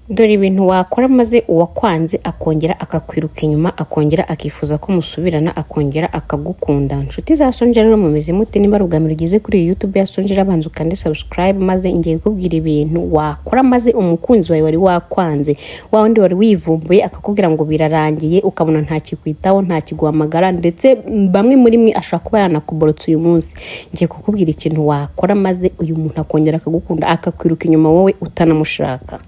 Dore ibintu wakora maze uwakwanze akongera akakwiruka inyuma, akongera akifuza ko musubirana, akongera akagukunda. Nshuti za Sonjera rero mumeze mute? Niba rugamiro ugeze kuri YouTube ya Sonjera banza ukande subscribe, maze ngiye kubwira ibintu wakora maze umukunzi wawe wari wakwanze, wa wundi wari wivumbuye akakubwira ngo birarangiye, ukabona nta kikwitaho, nta kiguhamagara, ndetse bamwe muri mwe ashaka kuba yanakuborotse uyu munsi. Ngiye kukubwira ikintu wakora maze uyu muntu akongera akagukunda, akakwiruka inyuma wowe utanamushaka.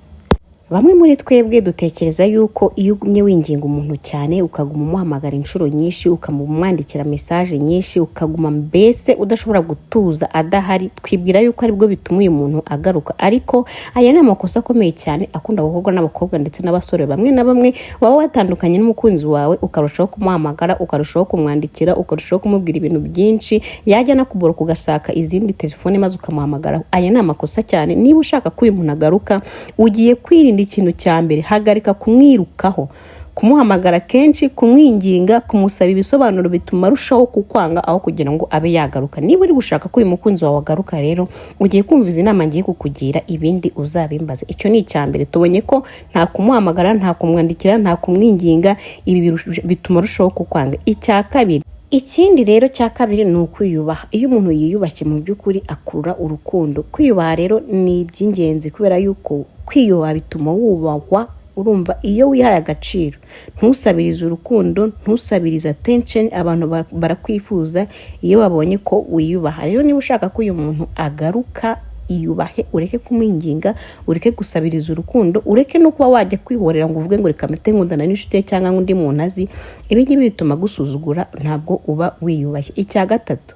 Bamwe muri twebwe dutekereza yuko iyo ugumye winginga umuntu cyane, ukaguma umuhamagara inshuro nyinshi, ukamumwandikira message nyinshi, ukaguma mbese udashobora gutuza adahari, twibwira yuko aribwo bituma uyu muntu agaruka. Ariko aya ni amakosa akomeye cyane akunda gukorwa n'abakobwa ndetse n'abasore bamwe na bamwe. Waba watandukanye n'umukunzi wawe, ukarushaho kumuhamagara, ukarushaho kumwandikira, ukarushaho kumubwira ibintu byinshi, yajya nakuboroka ugasaka izindi telefone maze ukamuhamagara. Aya ni amakosa cyane. Niba ushaka ko uyu muntu agaruka, ugiye kwirinda ikintu cya mbere, hagarika kumwirukaho, kumuhamagara kenshi, kumwinginga, kumusaba ibisobanuro bituma arushaho kukwanga aho kugira ngo abe yagaruka. Niba uri gushaka ko uyu mukunzi wawe agaruka rero, ugiye kumva izi nama ngiye kukugira, ibindi uzabimbaze. Icyo ni icya mbere. Tubonye ko nta kumuhamagara, nta kumwandikira, nta kumwinginga, ibi bituma arushaho kukwanga. Icya kabiri, ikindi rero cya kabiri ni ukwiyubaha. Iyo umuntu yiyubashye mu by'ukuri akurura urukundo. Kwiyubaha rero ni iby'ingenzi kubera yuko kwiyubaha bituma wubahwa. Urumva, iyo wihaye agaciro, ntusabirize urukundo, ntusabirize attention, abantu barakwifuza iyo babonye ko wiyubaha. Rero niba ushaka ko uyu muntu agaruka, iyubahe, ureke kumwinginga, ureke gusabiriza urukundo, ureke no kuba wajya kwihorera ngo uvuge ngo reka mete nkundana n'inshuti cyangwa undi muntu azi. Ibi ngibi bituma gusuzugura, ntabwo uba wiyubashye. Icya gatatu,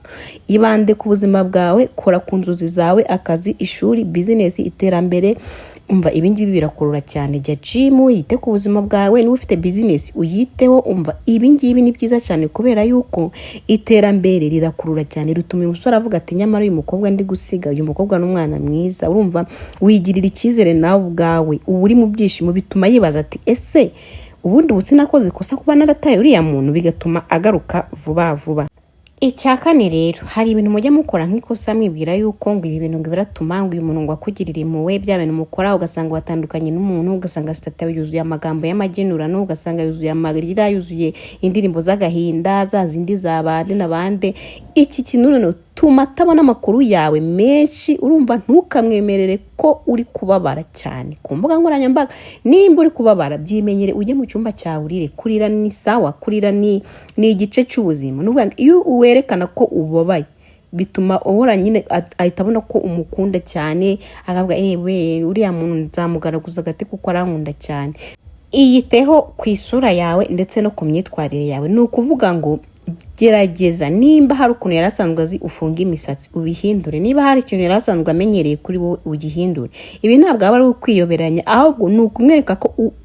ibande ku buzima bwawe, kora ku nzozi zawe, akazi, ishuri, business, iterambere. Umva, ibi ngibi birakurura cyane. Jya gym, yite ku buzima bwawe. Niba ufite business uyiteho. Umva, ibi ngibi ni byiza cyane kubera yuko iterambere rirakurura cyane, rituma umusore avuga ati nyamara uyu mukobwa ndi gusiga, uyu mukobwa n'umwana mwiza. Urumva, wigirira icyizere nawe ubwawe, uba uri mu byishimo, bituma yibaza ati ese ubundi sinakoze ikosa kuba narataye uriya muntu, bigatuma agaruka vuba vuba. Icya kane rero, hari ibintu mujya mukora nk'ikosa mwibwira yuko ngo ibi bintu ngo biratuma ngo uyu muntu ngo akugirire impuhwe. Bya bintu mukora ugasanga watandukanye n'umuntu, ugasanga sitata yuzuye amagambo y'amagenurano, ugasanga yuzuye amarira, yuzuye indirimbo z'agahinda, za zindi zabande n'abande. Iki kintu none tuma atabona amakuru yawe menshi. Urumva, ntukamwemerere ko uri kubabara cyane ku mbuga nkoranyambaga. Nimba uri kubabara, byimenyere, ujye mu cyumba cyawe urire. Kurira ni sawa, kurira ni igice cy'ubuzima. Nuvuga iyo werekana ko ubabaye, bituma uhora nyine ahita abona ko umukunda cyane, akavuga we uriya muntu nzamugaraguza gati kuko arankunda cyane. Iyiteho ku isura yawe ndetse no ku myitwarire yawe. Ni ukuvuga ngo gerageza, nimba hari ukuntu yarasanzwe azi ufunga imisatsi, ubihindure. Niba hari ikintu yarasanzwe amenyereye kuri wowe, ugihindure. Ibi ntabwo aba ari ukwiyoberanya, ahubwo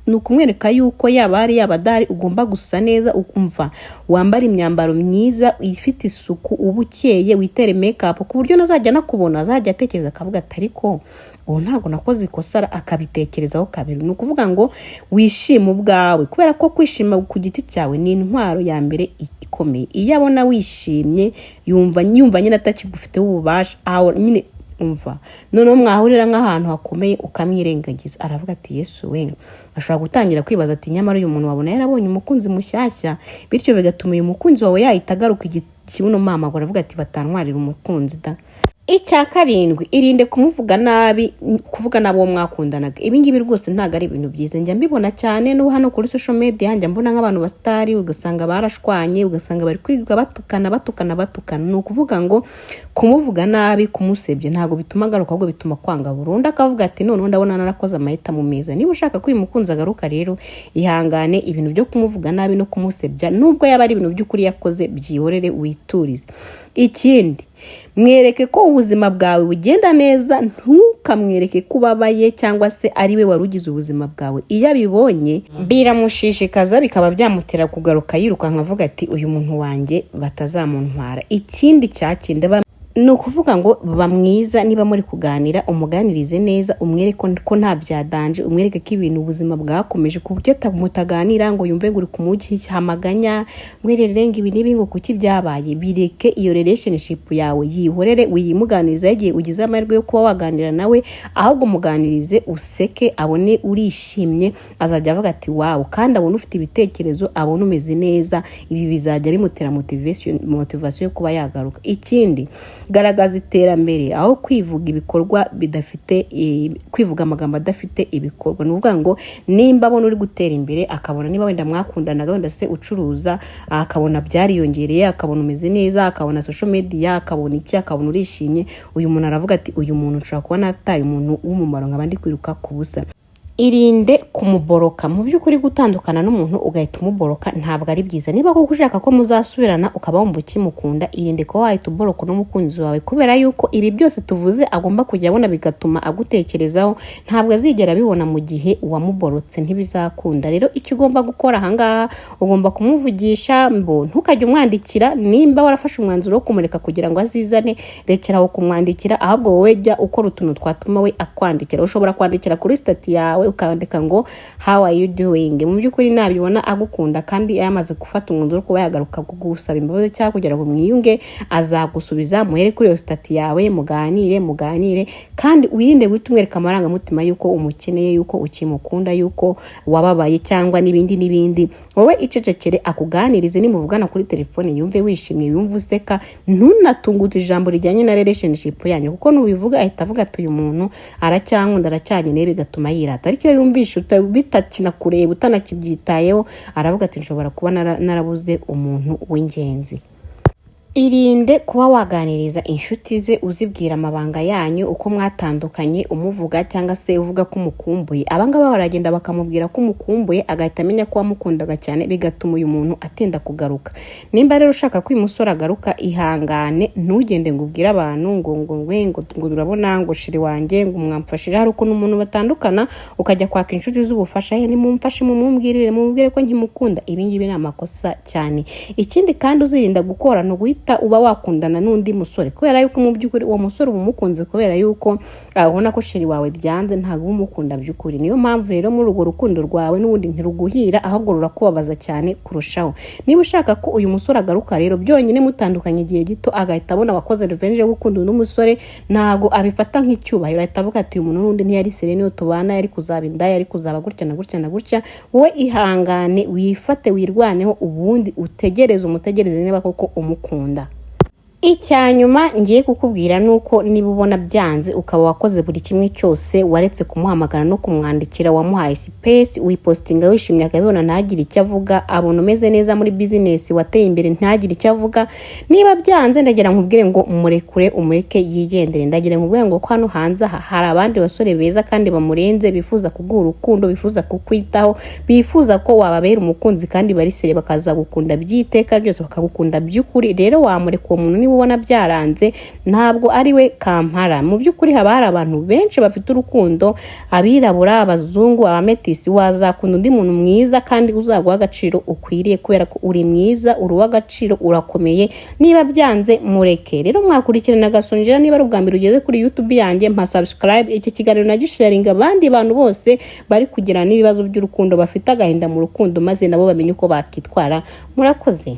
ni ukumwereka yuko yaba ari yaba adahari ugomba gusa neza. Ukumva wambara imyambaro myiza ifite isuku, uba ukeye, witere makeup ku buryo nazajya nakubona azajya atekereza akavuga ati ariko ubu ntabwo nakoze ikosa, akabitekerezaho kabiri. Ni ukuvuga ngo wishime ubwawe, kubera ko kwishima ku giti cyawe ni intwaro ya mbere ikomeye. Iyo abona wishimye, yumva nyine atakigufiteho ububasha, aho nyine umva noneho mwahurira nk'ahantu hakomeye ukamwirengagiza, aravuga ati Yesu we. Ashobora gutangira kwibaza ati nyamara uyu muntu wabona yarabonye umukunzi mushyashya, bityo bigatuma uyu mukunzi wawe yahita agaruka ikibuno mama ngo aravuga ati batantwarira umukunzi da. Icya karindwi, irinde kumuvuga nabi, kuvuga nabo uwo mwakundanaga. Ibi ngibi rwose ntago ari ibintu byiza. Njya mbibona cyane no hano kuri social media, njya mbona nk'abantu bastari ugasanga barashwanye, ugasanga bari kwiga batukana. Ni ukuvuga ngo kumuvuga nabi, kumusebye ntago bituma agaruka, ahubwo bituma kwanga burundu, akavuga ati none ndabona narakoze amahitamo meza. Niba ushaka ko uyu mukunzi agaruka rero, ihangane ibintu byo kumuvuga nabi no kumusebya, nubwo yaba ari ibintu by'ukuri yakoze, byihorere witurize. Ikindi, mwereke ko ubuzima bwawe bugenda neza, ntukamwereke ko ubabaye cyangwa se ari we warugize ubuzima bwawe. Iyo abibonye biramushishikaza, bikaba byamutera kugaruka yiruka nkavuga ati uyu muntu wanjye batazamuntwara. Ikindi cyakinde, ni ukuvuga ngo bamwiza niba muri kuganira umuganirize neza, umwereke ko nta byadanje, umwereke ko ibintu ubuzima bwakomeje ku buryo mutaganira ngo yumve ngo uri kumuhamaganya mwerere ngo ibi nibi ngo kuki byabaye. Bireke iyo relationship yawe yihorere, uyimuganiriza yagiye ugize amahirwe yo kuba waganira nawe, ahubwo muganirize useke, abone urishimye, azajya avuga ati wow, kandi abone ufite ibitekerezo, abone umeze neza. Ibi bizajya bimutera motivation yo kuba yagaruka. Ikindi, garagaza iterambere aho kwivuga ibikorwa bidafite kwivuga amagambo adafite ibikorwa. Nuvuga ngo nimba abona uri gutera imbere, akabona niba wenda mwakundana wenda se ucuruza, akabona byariyongereye, akabona umeze neza, akabona social media, akabona iki, akabona urishimye, uyu muntu aravuga ati uyu muntu nshobora kuba nataye umuntu w'umumaro nk'abandi kwiruka ku busa. Irinde kumuboroka. Mu by'ukuri gutandukana n'umuntu ugahita umuboroka ntabwo ari byiza. Niba koko ushaka ko muzasubirana ukaba wumva ukimukunda, irinde ko wahita uboroka n'umukunzi wawe, kubera yuko ibi byose tuvuze agomba kujya abona bigatuma agutekerezaho, ntabwo azigera bibona mu gihe wamuborotse, ntibizakunda. Rero icyo ugomba gukora ahangaha, ugomba kumuvugisha, ntukajye umwandikira. Nimba warafashe umwanzuro wo kumureka kugira ngo azizane, rekeraho kumwandikira, ahubwo wowe jya ukora utuntu twatuma we akwandikira. Ushobora kwandikira kuri stati yawe ukandika ngo how are you doing. Mu by'ukuri nabibona agukunda kandi yamaze gufata umwanzuro kuba yagaruka kugusaba imbabazi cyangwa kugira ngo mwiyunge, azagusubiza. Muhere kuri iyo stati yawe, muganire kandi wirinde guhita umwereka amarangamutima yuko umukeneye, yuko ukimukunda, yuko wababaye cyangwa n'ibindi. Wowe icecekere, akuganirize, nimuvugana kuri telefone yumve wishimye, yumve useka, ntunatungutse ijambo rijyanye na relationship yanyu, kuko nubivuga ahita avuga ati uyu muntu aracyankunda, aracyanyeneye, bigatuma yirata. Ariko iyo yumvishe bitakinakureba, utanakibyitayeho, aravuga ati nshobora kuba narabuze umuntu w'ingenzi. Irinde kuba waganiriza inshuti ze uzibwira amabanga yanyu, uko mwatandukanye, umuvuga cyangwa se uvuga ko umukumbuye. Abangaba baragenda bakamubwira ko umukumbuye, agahita amenya ko wamukundaga cyane, bigatuma uyu muntu atinda kugaruka. Nimba rero ushaka ko uyu musore agaruka, ihangane, ntugende ngo ubwire abantu ngo urabona ngo shiri wanjye ngo mwamfashije. Hari ukuntu umuntu batandukana ukajya kwaka inshuti z'ubufasha, nimumfashe mumubwire ko nkimukunda. Ibi ngibi ni amakosa cyane. Ikindi kandi uzirinda gukora no guhita uba wakundana n'undi musore, kubera yuko mu by'ukuri uwo musore umukunze kubera yuko ubona ko shiri wawe byanze, ntabwo umukunda by'ukuri. Niyo mpamvu rero muri urwo rukundo rwawe n'ubundi ntiruguhira, ahubwo rurakubabaza cyane kurushaho. Niba ushaka ko uyu musore agaruka rero, byonyine mutandukanye igihe gito, agahita abona wakoze revenge yo gukunda n'umusore, ntago abifata nk'icyubahiro, ahita avuga ati uyu muntu n'undi ntiyari sere, niyo tubana yari kuzaba indaya, yari kuzaba gutya na gutya. Wowe ihangane, wifate, wirwaneho, ubundi umutegereze niba koko umukunda. Icyanyuma ngiye kukubwira nuko niba ubona byanze, ukaba wakoze buri kimwe cyose, waretse kumuhamagara no kumwandikira, wamuhaye space, wipostinga wishimye, akabibona ntagire icyo avuga, abona umeze neza muri business, wateye imbere, ntagire icyo avuga. Niba byanze, ndagira nkubwire ngo umureke yigendere. Ndagira nkubwire ngo hano hanze hari abandi basore beza kandi bamurenze, bifuza kuguha urukundo, bifuza kukwitaho, bifuza ko wababera umukunzi kandi bari sere, bakaza gukunda byiteka ryose, bakagukunda by'ukuri. Rero wamureka uwo muntu niba ubona byaranze, ntabwo ari we kampara. Mu by'ukuri haba hari abantu benshi bafite urukundo, abirabura, abazungu, abametisi. Wazakunda undi muntu mwiza kandi uzaguha agaciro ukwiriye, kubera ko uri mwiza, uri uw'agaciro, urakomeye. Niba byanze, mureke. Rero mwakurikirana Gasonjera, niba ari ubwa mbere ugeze kuri YouTube yanjye, mpa subscribe. Iki kiganiro nagisharinga abandi bantu bose bari kugira n'ibibazo by'urukundo, bafite agahinda mu rukundo, maze nabo bamenye uko bakitwara. Murakoze.